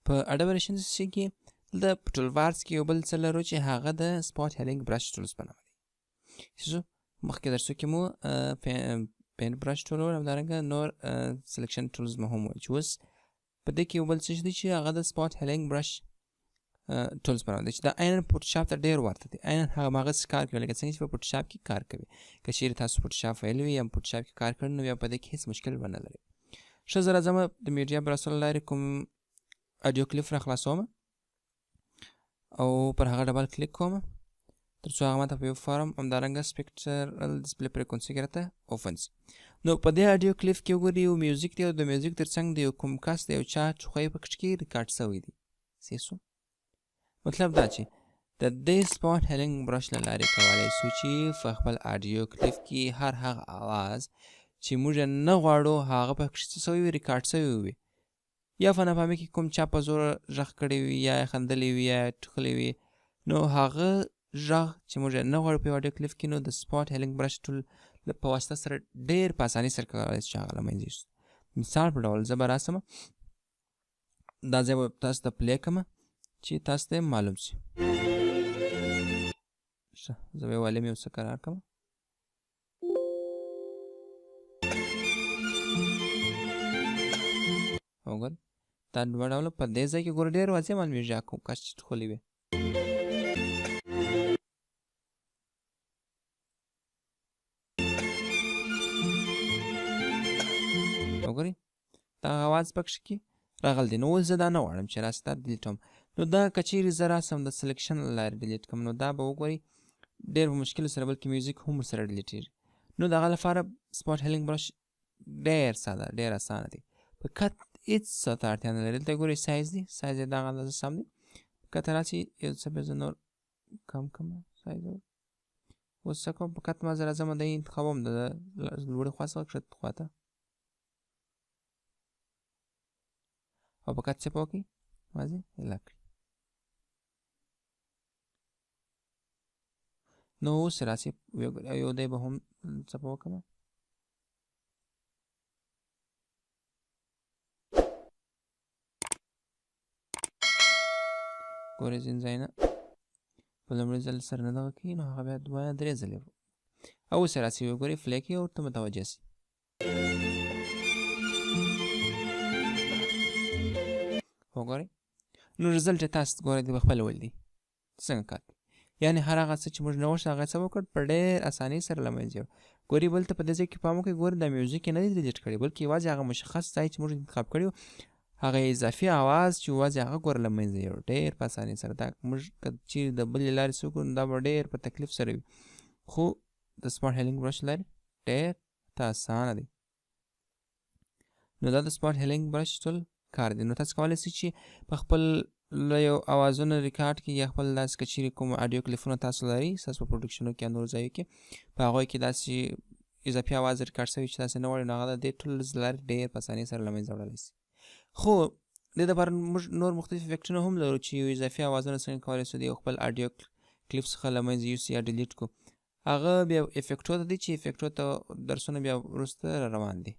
په اډوبه کې د ټول بارز کې یو بل څه لرو چې هغه د سپاټ هیلینګ برش ټولز په نامه دی. مخکې درسو کې مو پینټ برش ټول او همدارنګه نور سلیکشن ټولز مو هم وایي چې اوس په دې کې یو بل څه دی چې هغه د سپاټ هیلینګ برش ټولز په نامه دی چې دا عیناً فوټوشاپ ته ډېر ورته دی. عیناً هماغسې کار کوي لکه څنګه چې په فوټوشاپ کې کار کوي. که چیرې تاسو فوټوشاپ ویلی وي یا فوټوشاپ کې کار کړی نو بیا په دې کې هېڅ مشکل به نه لرئ. ښه زه راځم د میډیا براوزر له لارې کوم اډیو کلیپ را خلاصوم او پر هغه ډبل کلیک کوم تر څو هغه ماته په یو فارم همدارنګه سپیکټرل ډسپلی فریکونسي کې راته اوپن سي. نو په دې اډیو کلیپ کې وګورئ یو میوزیک دی او د میوزیک تر څنګ د یو کوم کس د یو چا ټوخی په کې ریکارډ شوی دی. مطلب دا چې د دې سپاټ هیلینګ برش له لارې کولی شو چې په خپل اډیو کلیپ کې هر هغه اواز چې موږ نه غواړو هغه پکې څه شوی وي ریکارډ شوی وي یا په ناپامي کې کوم چا په زور غږ کړی وي یا خندلی وي یا ټوخلی وي نو هغه غږ چې موږ نه غواړو په اډیو کلیپ کې نو د سپاټ هیلینګ برش ټول په واسطه سره ډېر په اسانۍ سره کولی شو چې هغه له منځه یوسو. مثال په ډول زه به راسم دا ځای به تاسو ته پلی کړم چې تاسو ته معلوم شي. ښه زه به والیم یو څه قرار کړم. وګورئ دا دوه ډوله په دې ځای کې ګوره ډېر واضح معلومېږي کوم کس چې ټوخلی وي. وګورئ دا اواز پکښې کې راغلی دی. نو اوس زه دا نه غواړم چې راسي دا ډیلیټ کړم. نو دا که چیرې زه راسم د سلیکشن له لارې ډیلیټ کړم نو دا به وګورئ ډېر په مشکل سره بلکې میوزیک هم ورسره ډیلیټېږي. نو د هغه لپاره سپاټ هیلینګ برش ډېر ساده ډېر اسانه دی. په کت هېڅ څه ته اړتیا نه لري. دلته ګورئ سایز دی سایز یې دغه اندازه سم دی. په کته راسي یو څه بیا زه نور کم کړم سایز. اوس څه کوم په کت ما زه راځم دی انتخابوم د لوړې خوا څخه ښکته خوا ته او په کت څه وکړئ واضح هیله کړئ. نو اوس راسي یو دی به هم څه په وکړم ګورئ ځینې ځایونه په لومړي ځل سره نه دغه کوي نو هغه بیا دوه یا درې ځلې او اوس راسي وګورئ فلی کوي او ورته متوجه سي. وګورئ نو رزلټ یې تاسو ګورئ د خپله ولیدئ څنګه کار کوي. یعنې هر هغه څه چې موږ نه غوښتل هغه څه وکړ په ډېر اسانۍ سره له منځه یوړ. ګورئ بل ته په دې ځای کې پام وکړئ ګورئ دا میوزیک یې نه دی ډیلیټ کړی بلکې یوازې هغه مشخص ځای چې موږ انتخاب کړی و هغه اضافي اواز چې یوازې هغه ګوره له منځه یوړ ډېر په اسانۍ سره. دا موږ که چیرې د بلې لارې څه وکړو نو دا به ډېر په تکلیف سره وي خو د سپاټ هیلینګ برش لارې ډېر ته اسانه دی. نو دا د سپاټ هیلینګ برش ټول کار دی. نو تاسو کولی شئ چې په خپل یو اوازونه ریکارډ کړئ یا خپل داسې که چیرې کوم اډیو کلیپونه تاسو لرئ ستاسو په پروډکشنو کې یا نورو ځایو کې په هغوی کې داسې اضافي اواز ریکارډ شوي چې تاسې نه غواړئ نو هغه د دې ټولز له لارې ډېر په اسانۍ سره له منځه وړلی شي. خو دې دپاره موږ نور مختلف افیکټونه هم لرو چې یو اضافي اوازونه څنګه کولی شو د یو خپل اډیو کلیپ څخه له منځه یوسو یا ډیلیټ کړو. هغه بیا افیکټو ته دی چې افیکټو ته درسونه بیا وروسته روان دي.